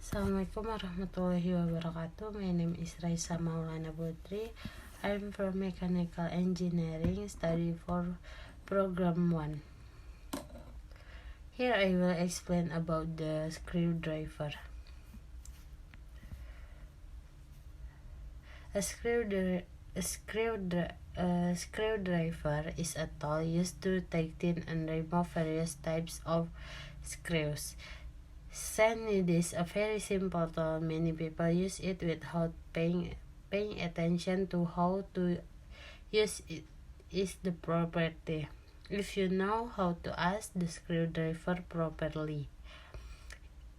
Assalamualaikum warahmatullahi wabarakatuh. My name is Raisa Maulana Putri. I'm from Mechanical Engineering, study for Program 1. Here I will explain about the screwdriver. A screwdriver is a tool used to tighten and remove various types of screws. Since it is a very simple tool, many people use it without paying attention to how to use it is the property. If you know how to use the screwdriver properly,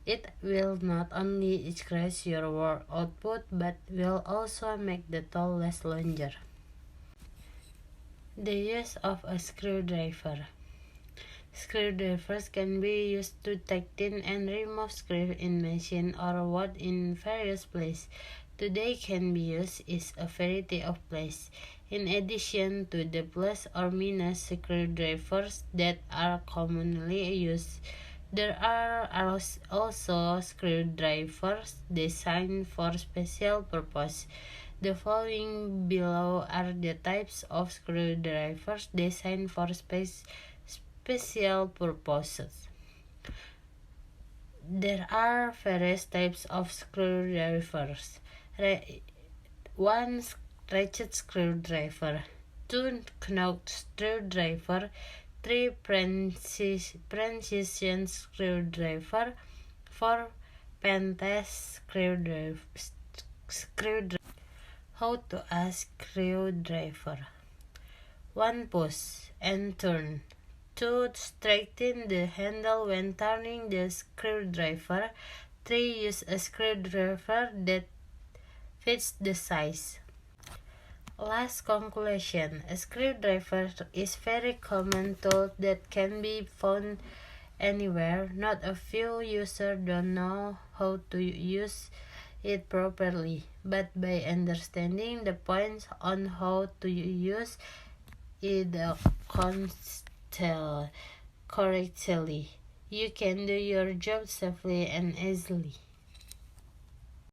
it will not only increase your work output but will also make the tool last longer. The use of a screwdriver. Screwdrivers can be used to tighten and remove screws in machine or wood in various places. Today can be used in a variety of places. In addition to the plus or minus screwdrivers that are commonly used, there are also screwdrivers designed for special purpose. The following below are the types of screwdrivers designed for special purposes. There are various types of screwdrivers. 1. Ratchet screwdriver, 2. Knock screwdriver, 3. Precision screwdriver, 4. Pentest screwdriver. How to use screwdriver. 1. Push and turn. 2. Straighten the handle when turning the screwdriver. 3. Use a screwdriver that fits the size. Last conclusion. A screwdriver is very common tool that can be found anywhere. Not a few users don't know how to use it properly, but by understanding the points on how to use it correctly, you can do your job safely and easily.